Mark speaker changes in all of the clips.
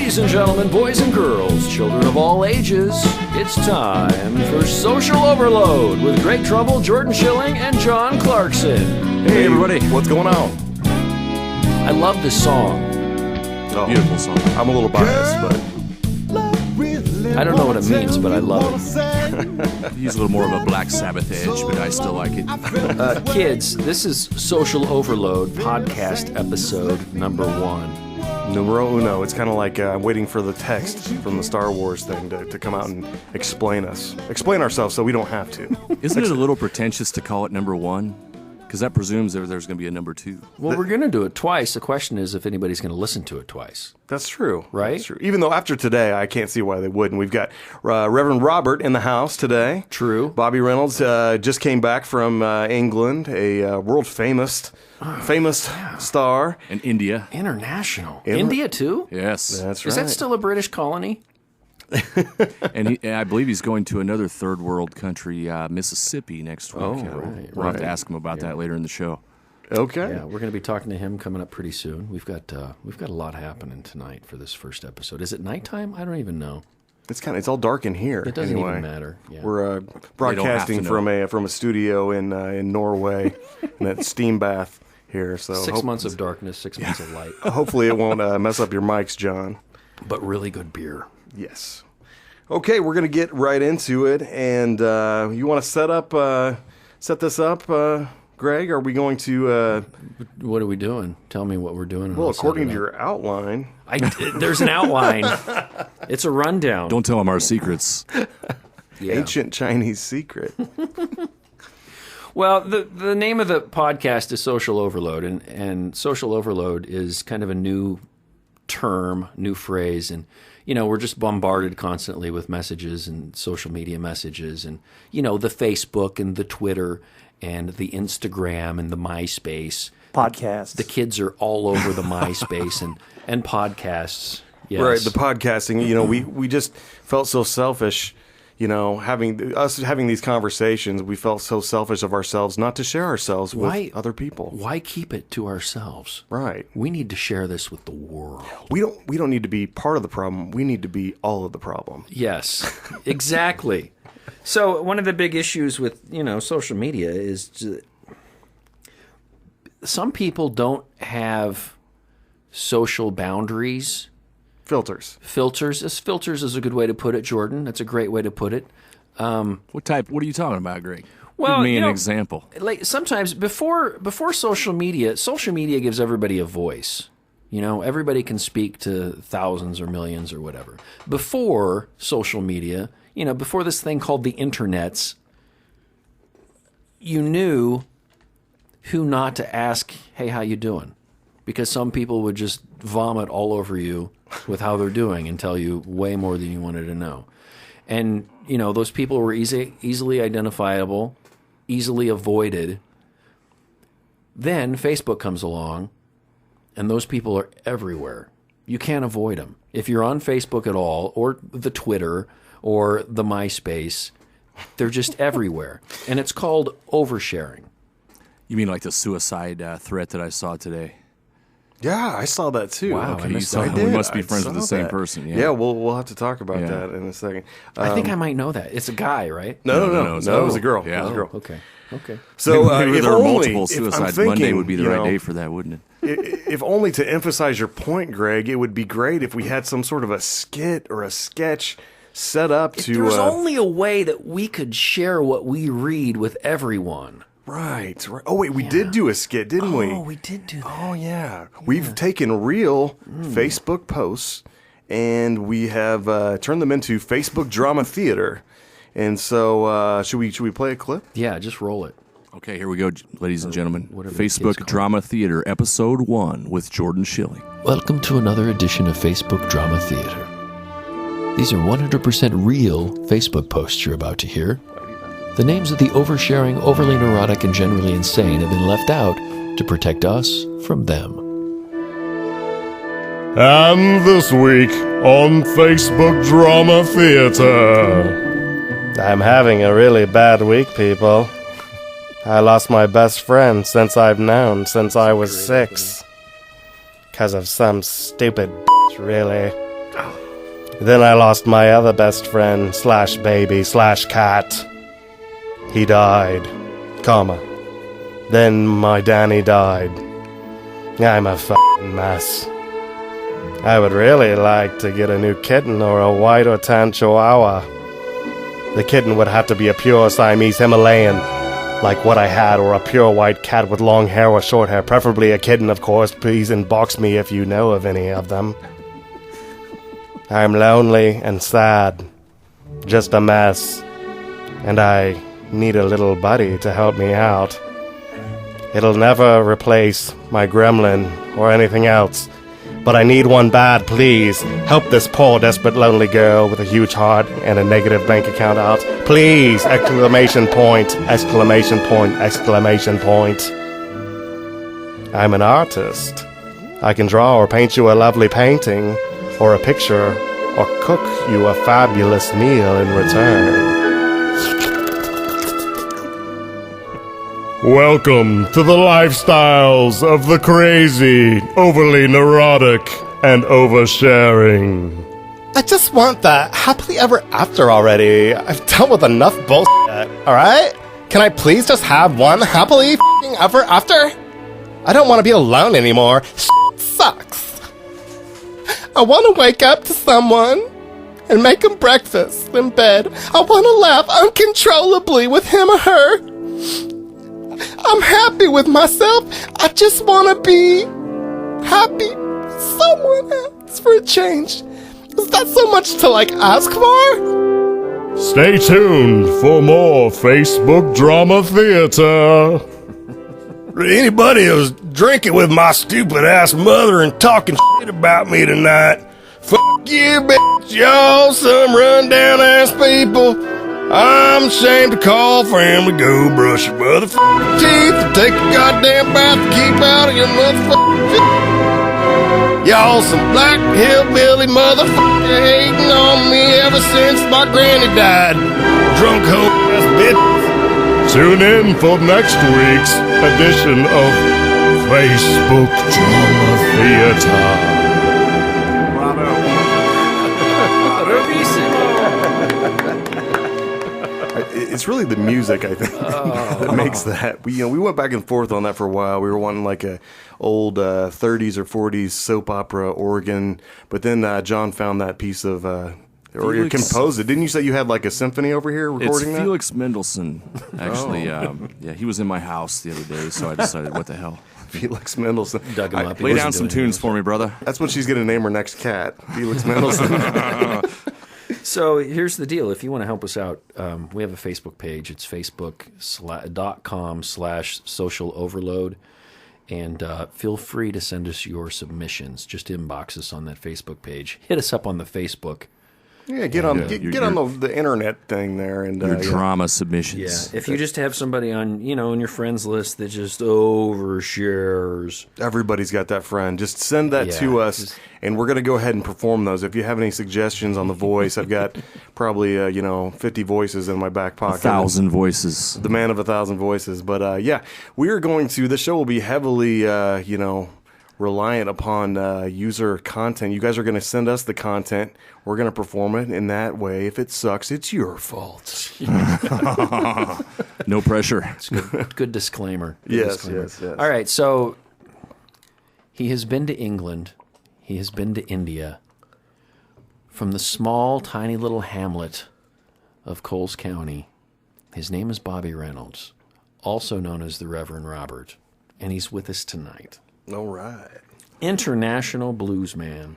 Speaker 1: Ladies and gentlemen, boys and girls, children of all ages, it's time for Social Overload with Greg Trumbull, Jordan Schilling, and John Clarkson.
Speaker 2: Hey everybody, what's going on?
Speaker 1: I love this song.
Speaker 2: Oh, beautiful song. I'm a little biased, but
Speaker 1: I don't know what it means, but I love it.
Speaker 2: he's a little more of a Black Sabbath edge, but I still like it.
Speaker 1: Kids, this is Social Overload podcast episode number 1.
Speaker 3: Numero uno. It's kind of like I'm waiting for the text from the Star Wars thing to come out and explain ourselves so we don't have to.
Speaker 2: Isn't it a little pretentious to call it number 1? Because that presumes there's going to be a number 2.
Speaker 1: Well, we're going to do it twice. The question is if anybody's going to listen to it twice.
Speaker 3: That's true.
Speaker 1: Right?
Speaker 3: That's true. Even though after today, I can't see why they wouldn't. We've got Reverend Robert in the house today.
Speaker 1: True.
Speaker 3: Bobby Reynolds just came back from England, a world-famous star.
Speaker 2: And India.
Speaker 1: International. India, too?
Speaker 2: Yes.
Speaker 3: That's right.
Speaker 1: Is that still a British colony?
Speaker 2: And I believe he's going to another third world country, Mississippi, next week.
Speaker 1: Right.
Speaker 2: We'll have to ask him about that later in the show.
Speaker 3: Okay.
Speaker 1: Yeah, we're going to be talking to him coming up pretty soon. We've got a lot happening tonight for this first episode. Is it nighttime? I don't even know.
Speaker 3: It's all dark in here.
Speaker 1: It doesn't
Speaker 3: anyway.
Speaker 1: even matter. Yeah.
Speaker 3: We're broadcasting from a studio in Norway, in that steam bath here. So
Speaker 1: 6 months of darkness, 6 months of light,
Speaker 3: hopefully it won't mess up your mics, John.
Speaker 1: but really good beer.
Speaker 3: Yes. Okay, we're gonna get right into it, and you want to set this up, Greg? Are we going to?
Speaker 1: What are we doing? Tell me what we're doing.
Speaker 3: Well, according to your outline,
Speaker 1: there's an outline. It's a rundown.
Speaker 2: Don't tell him our secrets.
Speaker 1: Yeah.
Speaker 3: ancient Chinese secret.
Speaker 1: Well, the name of the podcast is Social Overload, and Social Overload is kind of a new term, new phrase, and we're just bombarded constantly with messages and social media messages, and the Facebook and the Twitter and the Instagram and the MySpace
Speaker 4: podcasts.
Speaker 1: The kids are all over the MySpace and podcasts. Yes.
Speaker 3: Right, the podcasting. We just felt so selfish. Having these conversations, we felt so selfish of ourselves not to share ourselves with other people.
Speaker 1: Why keep it to ourselves?
Speaker 3: Right.
Speaker 1: We need to share this with the world.
Speaker 3: We don't need to be part of the problem. We need to be all of the problem.
Speaker 1: Yes, exactly. So one of the big issues with social media is some people don't have social boundaries.
Speaker 3: Filters.
Speaker 1: Filters is a good way to put it, Jordan. That's a great way to put it.
Speaker 2: What are you talking about, Greg?
Speaker 1: Well,
Speaker 2: Give me an example.
Speaker 1: Like sometimes before social media gives everybody a voice. Everybody can speak to thousands or millions or whatever. Before social media, before this thing called the internets, you knew who not to ask, hey, how you doing? Because some people would just vomit all over you with how they're doing and tell you way more than you wanted to know. And, those people were easily identifiable, easily avoided. Then Facebook comes along, and those people are everywhere. You can't avoid them. If you're on Facebook at all, or the Twitter, or the MySpace, they're just everywhere. And it's called oversharing.
Speaker 2: You mean like the suicide threat that I saw today?
Speaker 3: Yeah, I saw that too.
Speaker 1: Wow,
Speaker 2: Okay, we must be friends with the same person. Yeah,
Speaker 3: we'll have to talk about that in a second.
Speaker 1: I think I might know that. It's a guy, right?
Speaker 3: No, it was a girl.
Speaker 2: Yeah.
Speaker 3: It was a girl.
Speaker 1: Okay.
Speaker 3: So
Speaker 2: maybe
Speaker 3: if
Speaker 2: there are
Speaker 3: only,
Speaker 2: multiple suicides. Monday would be the right day for that, wouldn't it?
Speaker 3: If only to emphasize your point, Greg, it would be great if we had some sort of a skit or a sketch set up to.
Speaker 1: There's only a way that we could share what we read with everyone.
Speaker 3: Right. Oh, wait, we did do a skit, didn't we?
Speaker 1: Oh, we did do that.
Speaker 3: Oh, yeah. We've taken real Facebook posts and we have turned them into Facebook drama theater. And so, should we play a clip?
Speaker 1: Yeah, just roll it.
Speaker 2: Okay, here we go, ladies and gentlemen.
Speaker 1: Whatever the kids call
Speaker 2: Facebook
Speaker 1: it.
Speaker 2: Drama Theater, Episode 1 with Jordan Schilling.
Speaker 1: Welcome to another edition of Facebook Drama Theater. These are 100% real Facebook posts you're about to hear. The names of the oversharing, overly neurotic, and generally insane have been left out to protect us from them.
Speaker 5: And this week on Facebook Drama Theater.
Speaker 4: I'm having a really bad week, people. I lost my best friend since I've known since I was 6. Because of some stupid really. Then I lost my other best friend slash baby slash cat. He died. Comma. Then my Danny died. I'm a f***ing mess. I would really like to get a new kitten or a white or tan chihuahua. The kitten would have to be a pure Siamese Himalayan, like what I had, or a pure white cat with long hair or short hair. Preferably a kitten, of course. Please inbox me if you know of any of them. I'm lonely and sad. Just a mess. And I need a little buddy to help me out. It'll never replace my gremlin or anything else. But I need one bad, please. Help this poor, desperate, lonely girl with a huge heart and a negative bank account out. Please! Exclamation point, exclamation point, exclamation point. I'm an artist. I can draw or paint you a lovely painting, or a picture, or cook you a fabulous meal in return.
Speaker 5: Welcome to the lifestyles of the crazy, overly neurotic, and oversharing.
Speaker 4: I just want that happily ever after already. I've dealt with enough bullshit, alright? Can I please just have one happily f***ing ever after? I don't want to be alone anymore. Shit sucks. I want to wake up to someone and make him breakfast in bed. I want to laugh uncontrollably with him or her. I'm happy with myself. I just want to be happy with someone else for a change. Is that so much to, ask for?
Speaker 5: Stay tuned for more Facebook Drama Theater.
Speaker 3: Anybody who's drinking with my stupid ass mother and talking shit about me tonight, fuck you, bitch, y'all, some rundown ass people. I'm ashamed to call family, go brush your motherfucking teeth and take a goddamn bath to keep out of your motherfucking feet. Y'all some black hillbilly motherfucker hating on me ever since my granny died. Drunk hoe ass bitch.
Speaker 5: Tune in for next week's edition of Facebook Drama Theater.
Speaker 3: It's really the music, I think, that makes that. We went back and forth on that for a while. We were wanting like a old 30s or 40s soap opera organ, but then John found that piece of, or you composed it. Didn't you say you had like a symphony over here recording
Speaker 2: It's
Speaker 3: that?
Speaker 2: Felix Mendelssohn, actually. Yeah, he was in my house the other day, so I decided, what the hell?
Speaker 3: Felix Mendelssohn.
Speaker 1: Dug him up. He
Speaker 2: Lay
Speaker 1: wasn't
Speaker 2: down some
Speaker 1: doing
Speaker 2: tunes for me, brother.
Speaker 3: That's what she's going to name her next cat, Felix Mendelssohn.
Speaker 1: So here's the deal. If you want to help us out, we have a Facebook page. It's facebook.com/social overload. And feel free to send us your submissions. Just inbox us on that Facebook page. Hit us up on the Facebook.
Speaker 3: Yeah, get on the internet thing there. And
Speaker 2: Your
Speaker 3: yeah.
Speaker 2: drama submissions.
Speaker 1: Yeah, if you just have somebody on, in your friends list that just overshares.
Speaker 3: Everybody's got that friend. Just send that to us, and we're going to go ahead and perform those. If you have any suggestions on the voice, I've got probably 50 voices in my back pocket.
Speaker 2: 1,000 voices.
Speaker 3: The man of 1,000 voices. But yeah, we are going to. The show will be heavily, reliant upon user content. You guys are going to send us the content. We're going to perform it in that way. If it sucks, it's your fault.
Speaker 2: No pressure.
Speaker 1: It's good disclaimer.
Speaker 3: Yes.
Speaker 1: All right, so he has been to England. He has been to India. From the small, tiny little hamlet of Coles County, his name is Bobby Reynolds, also known as the Reverend Robert, and he's with us tonight.
Speaker 3: All right.
Speaker 1: International blues man.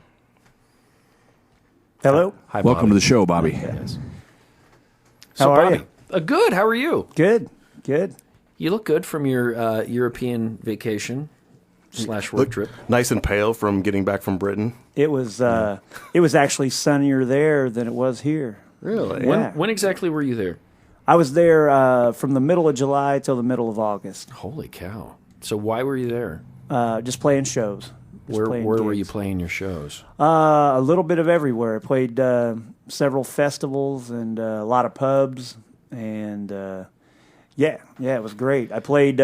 Speaker 6: Hello.
Speaker 1: Hi,
Speaker 2: Welcome
Speaker 1: Bobby.
Speaker 2: to the show, Bobby.
Speaker 1: Yes.
Speaker 6: How are
Speaker 1: Bobby, good. How are you?
Speaker 6: Good.
Speaker 1: You look good from your European vacation / work trip.
Speaker 3: Nice and pale from getting back from Britain.
Speaker 6: It was actually sunnier there than it was here.
Speaker 3: Really?
Speaker 6: Yeah.
Speaker 1: When exactly were you there?
Speaker 6: I was there from the middle of July till the middle of August.
Speaker 1: Holy cow. So why were you there?
Speaker 6: Just playing shows.
Speaker 1: Where were you playing your shows?
Speaker 6: A little bit of everywhere. I played several festivals and a lot of pubs, and it was great. I played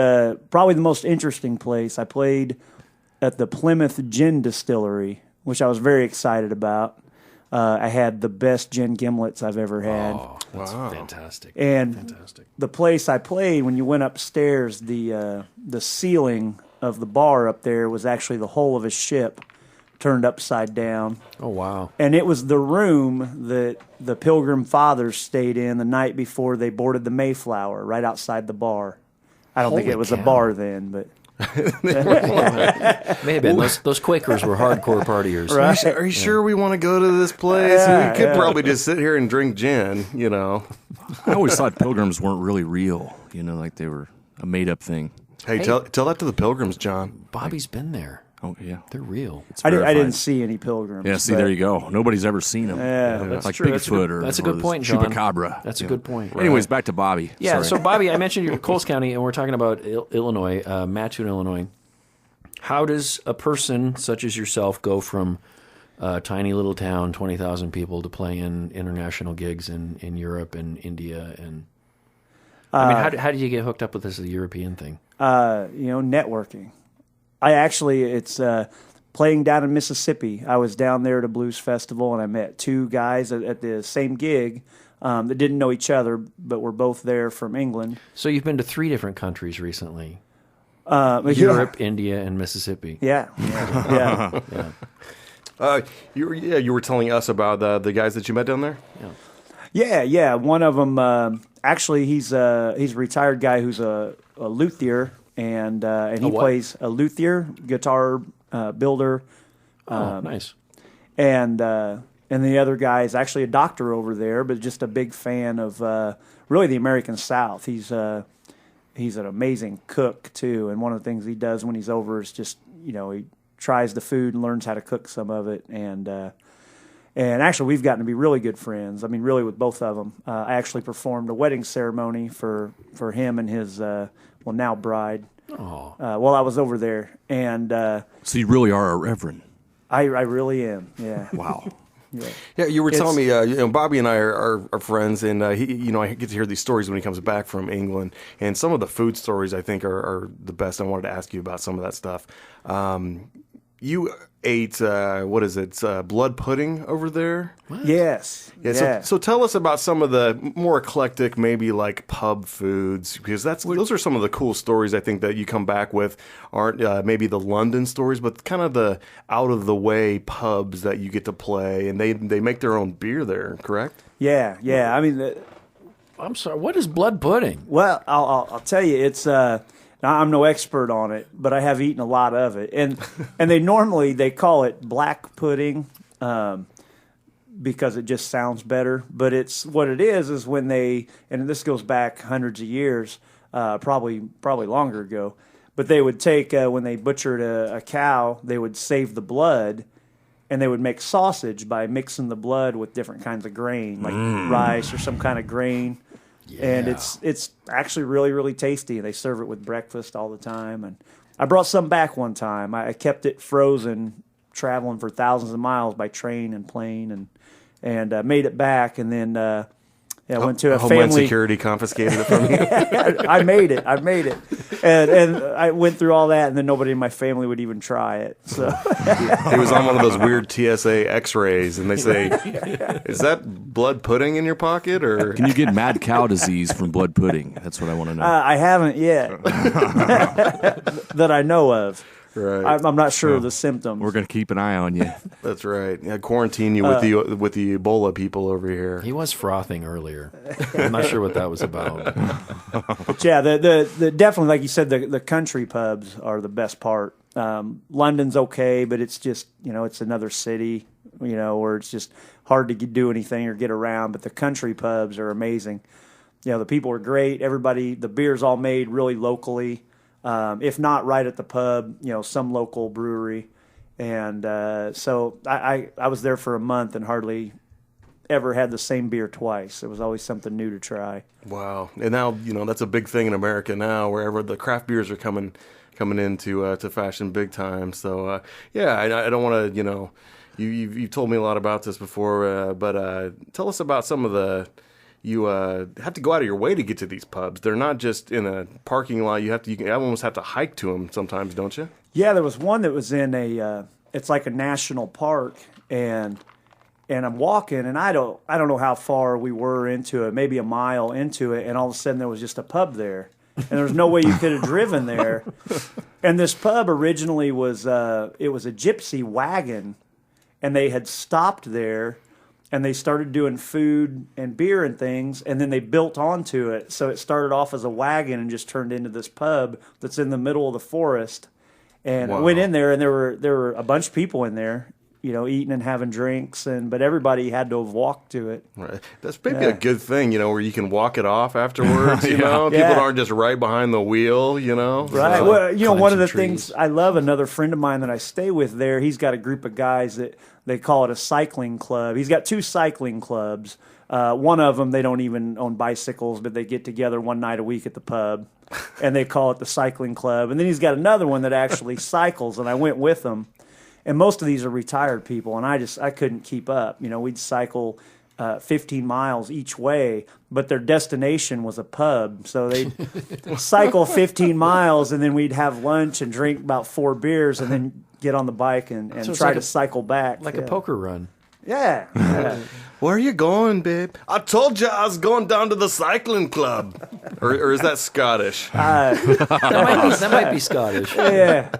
Speaker 6: probably the most interesting place. I played at the Plymouth Gin Distillery, which I was very excited about. I had the best gin gimlets I've ever had.
Speaker 1: Oh, that's fantastic.
Speaker 6: And
Speaker 1: fantastic.
Speaker 6: the place I played, when you went upstairs, the ceiling of the bar up there was actually the hull of a ship turned upside down.
Speaker 1: Oh, wow.
Speaker 6: And it was the room that the Pilgrim Fathers stayed in the night before they boarded the Mayflower, right outside the bar. I don't think
Speaker 1: Holy
Speaker 6: it was
Speaker 1: cow.
Speaker 6: a bar then, but
Speaker 1: May have been. Those Quakers were hardcore partiers.
Speaker 6: Right.
Speaker 3: Are you sure we want to go to this place?
Speaker 6: Yeah,
Speaker 3: We could
Speaker 6: yeah.
Speaker 3: probably just sit here and drink gin, you know.
Speaker 2: I always thought pilgrims weren't really real, like they were a made-up thing.
Speaker 3: Hey, tell that to the pilgrims, John.
Speaker 1: Bobby's been there.
Speaker 2: Oh, yeah.
Speaker 1: They're real.
Speaker 6: I
Speaker 2: verified.
Speaker 6: didn't see any pilgrims.
Speaker 2: Yeah, see,
Speaker 6: but-
Speaker 2: there you go. Nobody's ever seen them.
Speaker 6: Yeah,
Speaker 1: that's
Speaker 2: like
Speaker 1: true. That's a
Speaker 2: Bigfoot
Speaker 1: good-
Speaker 2: or
Speaker 1: that's a
Speaker 2: or
Speaker 1: good
Speaker 2: this
Speaker 1: point, John.
Speaker 2: Chupacabra.
Speaker 1: That's a good point.
Speaker 2: Anyways, back to Bobby.
Speaker 1: Yeah,
Speaker 2: Sorry.
Speaker 1: so Bobby, I mentioned your Coles County, and we're talking about Illinois, Mattoon, Illinois. How does a person such as yourself go from a tiny little town, 20,000 people, to playing international gigs in Europe and India? And I mean, how did you get hooked up with this European thing?
Speaker 6: Networking. It's playing down in Mississippi. I was down there at a blues festival, and I met two guys at the same gig that didn't know each other, but were both there from England.
Speaker 1: So you've been to 3 different countries recently:
Speaker 6: But
Speaker 1: Europe, India, and Mississippi.
Speaker 6: Yeah.
Speaker 3: You were telling us about the guys that you met down there.
Speaker 6: Yeah. One of them, actually, he's a retired guy who's a luthier, and he
Speaker 1: what?
Speaker 6: plays a luthier, guitar builder,
Speaker 1: Oh, nice.
Speaker 6: and the other guy is actually a doctor over there, but just a big fan of really the American South. He's an amazing cook too, and one of the things he does when he's over is just he tries the food and learns how to cook some of it, and actually we've gotten to be really good friends. I mean, really with both of them. I actually performed a wedding ceremony for him and his now bride. While I was over there, and
Speaker 2: So you really are a reverend.
Speaker 6: I really am. Yeah.
Speaker 2: Wow.
Speaker 3: Yeah, you were telling me, Bobby and I are friends, and I get to hear these stories when he comes back from England, and some of the food stories I think are the best. I wanted to ask you about some of that stuff. You ate blood pudding over there?
Speaker 6: Yes.
Speaker 3: Yeah.
Speaker 6: Yeah.
Speaker 3: So tell us about some of the more eclectic, maybe like pub foods, because those are some of the cool stories I think that you come back with. Aren't maybe the London stories, but kind of the out of the way pubs that you get to play, and they make their own beer there, correct?
Speaker 6: Yeah. I mean,
Speaker 1: I'm sorry. What is blood pudding?
Speaker 6: well, I'll tell you, it's. I'm no expert on it, but I have eaten a lot of it, and they call it black pudding because it just sounds better. But it's what it is when and this goes back hundreds of years, probably longer ago. But they would take when they butchered a cow, they would save the blood, and they would make sausage by mixing the blood with different kinds of grain, like rice or some kind of grain. And it's actually really, really tasty. They serve it with breakfast all the time. And I brought some back one time. I kept it frozen, traveling for thousands of miles by train and plane, and made it back. And then went to a
Speaker 3: Homeland
Speaker 6: family.
Speaker 3: Security confiscated it from you.
Speaker 6: I made it, and I went through all that, and then nobody in my family would even try it. So
Speaker 3: He was on one of those weird TSA X-rays, and they say, "Is that blood pudding in your pocket?" Or
Speaker 2: Can you get mad cow disease from blood pudding? That's what I want to know.
Speaker 6: I haven't yet that I know of.
Speaker 3: right?
Speaker 6: I'm not sure of the symptoms.
Speaker 2: We're going to keep an eye on you.
Speaker 3: That's right. Yeah, quarantine you with the Ebola people over here.
Speaker 1: He was frothing earlier. I'm not sure what that was about.
Speaker 6: But yeah, the definitely, like you said, the country pubs are the best part. London's okay, but it's just it's another city, where it's just hard to do anything or get around. But the country pubs are amazing. The people are great. The beer's all made really locally. If not right at the pub, some local brewery. And so I was there for a month and hardly ever had the same beer twice. It was always something new to try.
Speaker 3: Wow. And now that's a big thing in America now, wherever the craft beers are coming into to fashion big time. So I don't want to you've told me a lot about this before, but tell us about some of the. You have to go out of your way to get to these pubs. They're not just in a parking lot. You almost have to hike to them sometimes, don't you?
Speaker 6: Yeah, there was one that was in it's like a national park, and and I'm walking, and I don't know how far we were into it, maybe a mile into it, and all of a sudden there was just a pub there, and there was no way you could have driven there. And this pub originally was it was a gypsy wagon, and they had stopped there, and they started doing food and beer and things, and then they built onto it. So it started off as a wagon and just turned into this pub that's in the middle of the forest. And I went in there, and there were a bunch of people in there, eating and having drinks, but everybody had to have walked to it.
Speaker 3: Right. That's maybe a good thing, where you can walk it off afterwards, People aren't just right behind the wheel,
Speaker 6: Right. Well, one of the things I love, another friend of mine that I stay with there, he's got a group of guys that they call it a cycling club. He's got 2 cycling clubs. One of them, they don't even own bicycles, but they get together one night a week at the pub, and they call it the cycling club. And then he's got another one that actually cycles, and I went with them. And most of these are retired people, and I couldn't keep up. We'd cycle 15 miles each way, but their destination was a pub. So they'd cycle 15 miles, and then we'd have lunch and drink about 4 beers, and then get on the bike and try to cycle back.
Speaker 1: Like a poker run.
Speaker 6: Yeah.
Speaker 3: Where are you going, babe? I told you I was going down to the cycling club. or is that Scottish?
Speaker 1: That might be Scottish.
Speaker 6: Yeah.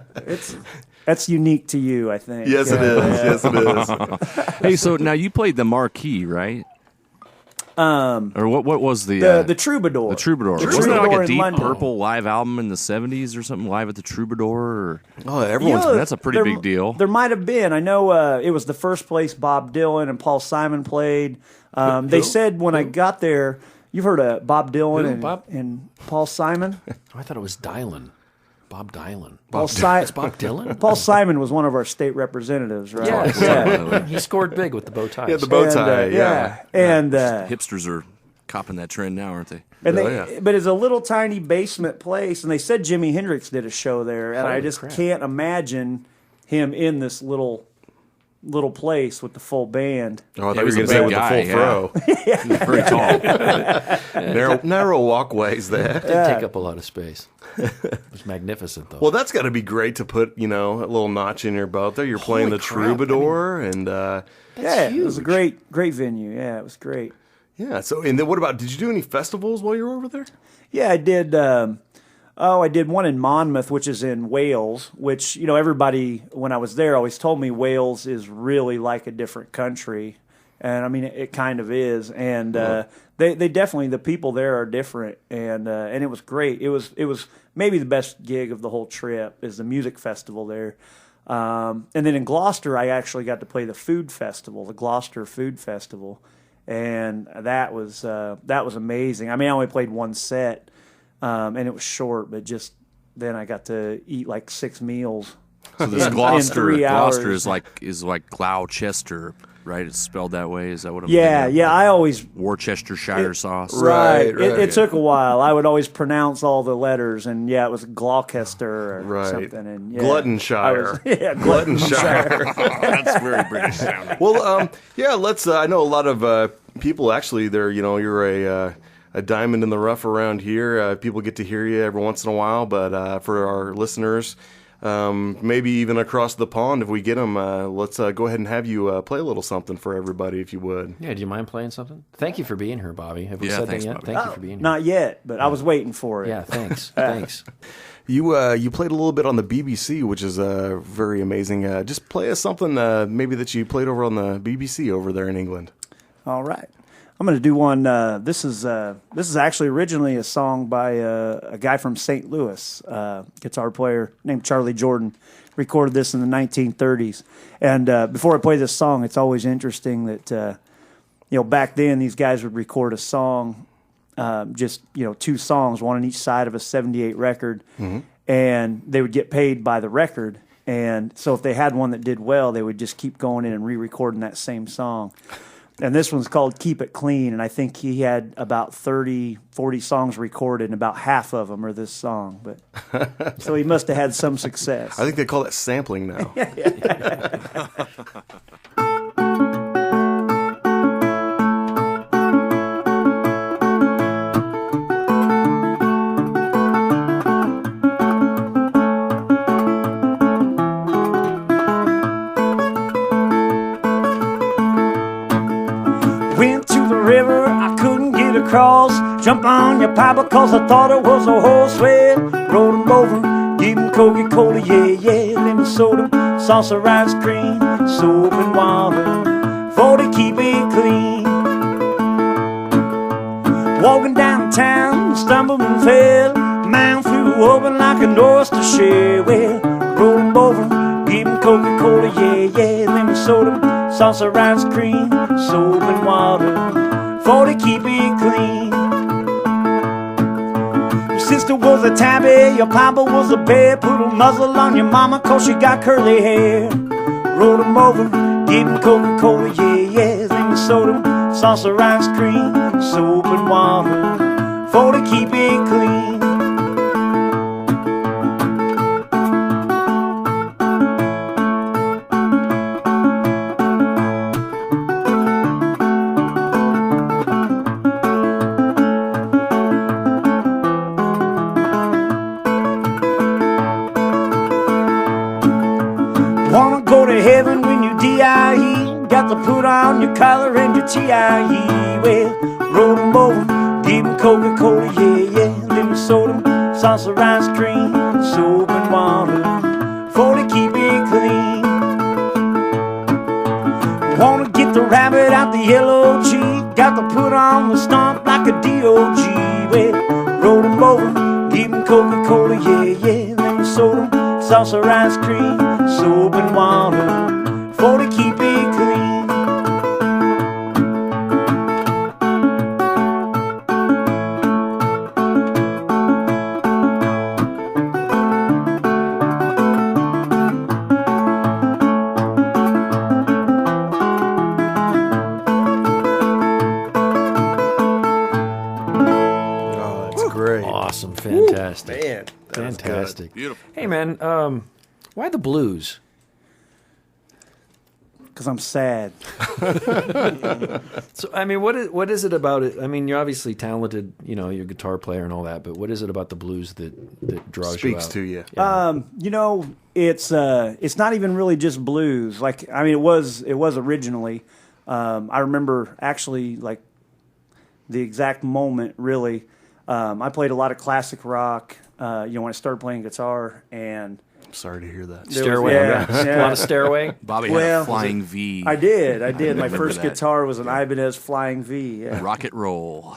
Speaker 6: That's unique to you, I think.
Speaker 3: Yes, it is. Yes, it is.
Speaker 2: Hey, so now you played the Marquee, right? Or what was
Speaker 6: the Troubadour?
Speaker 2: The Troubadour. Wasn't it
Speaker 6: Troubadour
Speaker 2: like a
Speaker 6: in
Speaker 2: Deep
Speaker 6: London.
Speaker 2: Purple live album in the 70s or something, live at the Troubadour? Or...
Speaker 3: Oh, everyone's...
Speaker 2: that's a pretty big deal.
Speaker 6: There might have been. I know it was the first place Bob Dylan and Paul Simon played. They said when I got there, you've heard of Bob Dylan and Paul Simon?
Speaker 1: Oh, I thought it was Dylan. Bob Dylan.
Speaker 6: It's
Speaker 1: Bob Dylan?
Speaker 6: Paul Simon was one of our state representavents, right?
Speaker 1: Yes.
Speaker 6: Yeah.
Speaker 1: He scored big with the bow ties.
Speaker 3: Yeah, the bow tie, yeah.
Speaker 6: And
Speaker 2: hipsters are copping that trend now, aren't they?
Speaker 6: But it's a little tiny basement place, and they said Jimi Hendrix did a show there, and I just can't imagine him in this little place with the full band.
Speaker 3: Oh, I thought you were going to say with the full throw.
Speaker 2: He's very tall.
Speaker 3: narrow walkways there.
Speaker 1: It did take up a lot of space. It was magnificent, though.
Speaker 3: Well, that's got to be great to put, a little notch in your belt there. You're playing the Troubadour, and
Speaker 6: it was a great venue. Yeah, it was great.
Speaker 3: Yeah. So, and then what about? Did you do any festivals while you were over there?
Speaker 6: Yeah, I did. I did one in Monmouth, which is in Wales. Which everybody when I was there always told me Wales is really like a different country, and I mean it kind of is. And they definitely, the people there are different, and it was great. It was maybe the best gig of the whole trip is the music festival there. And then in Gloucester, I actually got to play the food festival, the Gloucester Food Festival. And that was amazing. I mean, I only played one set, and it was short, but just then I got to eat like 6 meals.
Speaker 2: So this
Speaker 6: in 3 hours.
Speaker 2: Gloucester is like Gloucester, right? It's spelled that way. Is that what I'm
Speaker 6: Yeah. I always
Speaker 2: Worcestershire sauce.
Speaker 6: Right. It took a while. I would always pronounce all the letters, and it was Gloucester or something. And
Speaker 3: Gluttonshire.
Speaker 6: Gluttonshire.
Speaker 2: That's very British sounding.
Speaker 3: Well, let's. I know a lot of people actually. You're a diamond in the rough around here. People get to hear you every once in a while, but for our listeners, maybe even across the pond, if we get them, let's go ahead and have you play a little something for everybody, if you would.
Speaker 1: Yeah, do you mind playing something? Thank you for being here, Bobby. Have we said
Speaker 2: thanks,
Speaker 1: that yet?
Speaker 2: Bobby.
Speaker 1: Thank you for being here.
Speaker 6: Not yet, but I was waiting for it.
Speaker 1: Yeah, thanks. Thanks.
Speaker 3: You played a little bit on the BBC, which is very amazing. Just play us something maybe that you played over on the BBC over there in England.
Speaker 6: All right. I'm going to do one. This is actually originally a song by a guy from St. Louis, guitar player named Charlie Jordan. Recorded this in the 1930s. And before I play this song, it's always interesting that back then these guys would record a song, just 2 songs, one on each side of a '78 record, and they would get paid by the record. And so if they had one that did well, they would just keep going in and re-recording that same song. And this one's called Keep It Clean, and I think he had about 30, 40 songs recorded, and about half of them are this song. But so he must have had some success.
Speaker 3: I think they call that sampling now.
Speaker 6: across. Jump on your papa, cause I thought it was a horse. Well, rolled him over, gave him Coca-Cola, yeah. Lemon soda, salsa, ice cream, soap and water, for to keep it clean. Walking downtown, stumbled and fell. Man flew open like an oyster shell. Well, rolled him over, give him Coca-Cola, yeah. Lemon soda, salsa, ice cream, soap and water, for to keep it clean. Your sister was a tabby, your papa was a bear. Put a muzzle on your mama, cause she got curly hair. Rolled him over, give him Coca-Cola, yeah. Lemon soda, salsa, ice cream, soap and water, for to keep it clean. Wanna go to heaven when you die? Got to put on your collar and your tie. Well, roll 'em over, give 'em Coca-Cola, yeah. Lemon soda, salsa, ice cream, soap and water, for to keep it clean. Wanna get the rabbit out the yellow cheek? Got to put on the stomp like a D.O.G. Well, roll 'em over, give 'em Coca-Cola, yeah. Lemon soda, salsa, ice cream, soap and water, for to keep it clean.
Speaker 3: Oh, that's great.
Speaker 1: Awesome, fantastic.
Speaker 3: Man, that was
Speaker 1: Fantastic.
Speaker 2: Beautiful.
Speaker 1: Hey, man, why the blues?
Speaker 6: Because I'm sad.
Speaker 1: So, I mean, what is it about it? I mean, you're obviously talented, you know, you're a guitar player and all that, but what is it about the blues that draws
Speaker 3: Speaks
Speaker 1: you out?
Speaker 3: to you.
Speaker 6: You know, it's not even really just blues. Like, I mean, it was originally. I remember actually, like, the exact moment, really. I played a lot of classic rock, you know, when I started playing guitar, and
Speaker 3: I'm sorry to hear that.
Speaker 1: Stairway,
Speaker 6: yeah,
Speaker 1: a
Speaker 6: yeah.
Speaker 1: lot of Stairway.
Speaker 2: Bobby had
Speaker 6: Well,
Speaker 2: a flying V.
Speaker 6: I did. My
Speaker 2: remember
Speaker 6: first
Speaker 2: that.
Speaker 6: guitar was an Ibanez Flying V. Yeah.
Speaker 2: Rocket roll.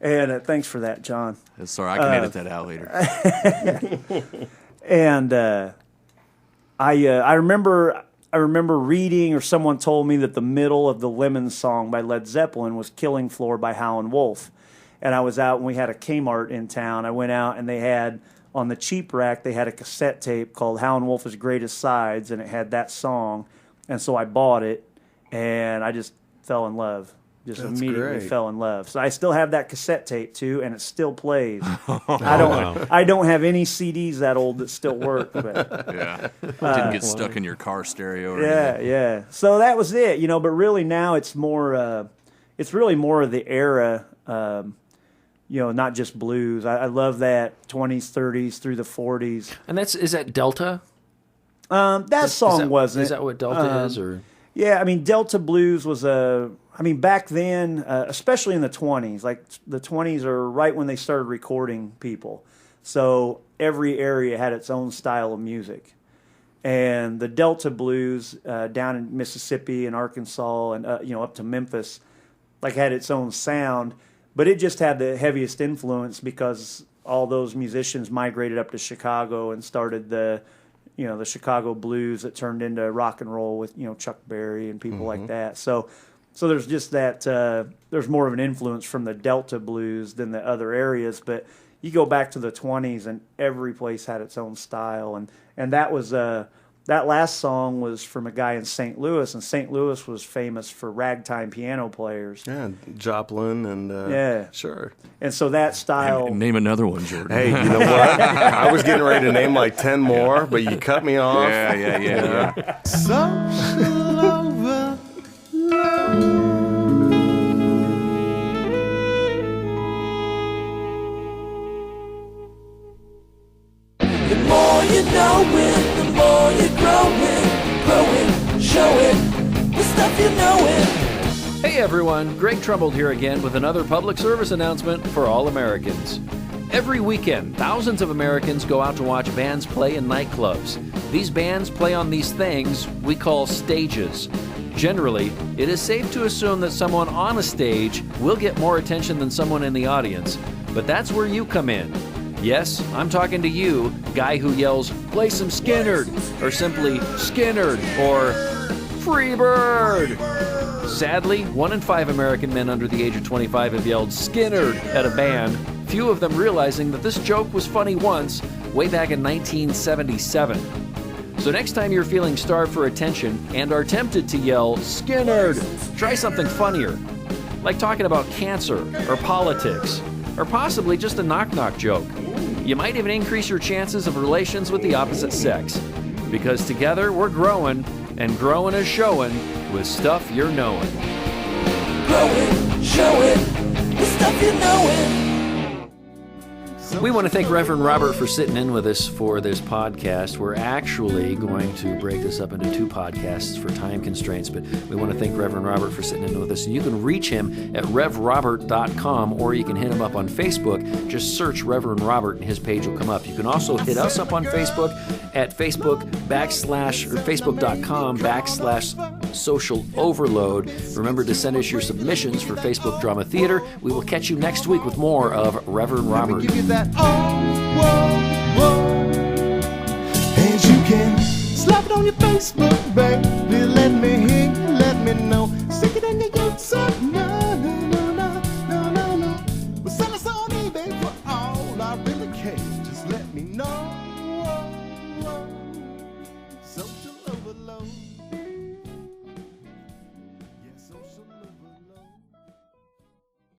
Speaker 6: And thanks for that, John.
Speaker 2: Sorry, I can edit that out later.
Speaker 6: And I remember reading, or someone told me that the middle of the Lemon song by Led Zeppelin was Killing Floor by Howlin' Wolf. And I was out, and we had a Kmart in town. I went out, and they had, on the cheap rack, they had a cassette tape called Howlin' Wolf's Greatest Sides, and it had that song. And so I bought it, and I just fell in love. Just
Speaker 3: That's
Speaker 6: immediately
Speaker 3: great.
Speaker 6: fell in love. So I still have that cassette tape too, and it still plays. I don't have any CDs that old that still work. But
Speaker 2: Yeah. Didn't get stuck in your car stereo or anything.
Speaker 6: yeah. So that was it, you know. But really now it's more. It's really more of the era. You know, not just blues. I love that 20s, 30s through the 40s.
Speaker 1: And is that Delta?
Speaker 6: That song wasn't.
Speaker 1: Is that what Delta is, or?
Speaker 6: Yeah, I mean, Delta Blues was I mean, back then, especially in the 20s, like the 20s are right when they started recording people. So every area had its own style of music. And the Delta Blues down in Mississippi and Arkansas and, you know, up to Memphis, like had its own sound. But it just had the heaviest influence because all those musicians migrated up to Chicago and started the Chicago blues that turned into rock and roll with, you know, Chuck Berry and people like that. So there's just that, there's more of an influence from the Delta blues than the other areas. But you go back to the 20s and every place had its own style. And that was, that last song was from a guy in St. Louis, and St. Louis was famous for ragtime piano players.
Speaker 3: Yeah, Joplin and
Speaker 6: Yeah.
Speaker 3: sure.
Speaker 6: And so that style.
Speaker 2: Name another one, Jordan.
Speaker 3: Hey, you know what? I was getting ready to name like 10 more, but you cut me off.
Speaker 2: Yeah.
Speaker 3: Social overload.
Speaker 7: The more you know it, the more you're growing, showing the stuff you know it.
Speaker 1: Hey, Hey everyone, Greg Trumbold here again with another public service announcement for all Americans. Every weekend, thousands of Americans go out to watch bands play in nightclubs. These bands play on these things we call stages. Generally, it is safe to assume that someone on a stage will get more attention than someone in the audience, but that's where you come in. Yes, I'm talking to you, guy who yells, "Play some Skinnerd," or simply "Skinnerd," or "Freebird." Sadly, 1 in 5 American men under the age of 25 have yelled "Skinnerd" at a band, few of them realizing that this joke was funny once, way back in 1977. So next time you're feeling starved for attention and are tempted to yell "Skinnerd," try something funnier, like talking about cancer or politics, or possibly just a knock-knock joke. You might even increase your chances of relations with the opposite sex, because together we're growing, and growing is showing with stuff you're knowing.
Speaker 7: Growing, showing, the stuff you knowing.
Speaker 1: We want to thank Reverend Robert for sitting in with us for this podcast. We're actually going to break this up into 2 podcasts for time constraints, but we want to thank Reverend Robert for sitting in with us. And you can reach him at revrobert.com, or you can hit him up on Facebook. Just search Reverend Robert and his page will come up. You can also hit us up on Facebook at Facebook.com/social overload. Remember to send us your submissions for Facebook Drama Theater. We will catch you next week with more of Reverend Robert.
Speaker 8: Give you that and you can slap it on your Facebook, baby. Let me hear you, let me know. Stick it in your YouTube. No. We'll sell us on eBay for all I really care.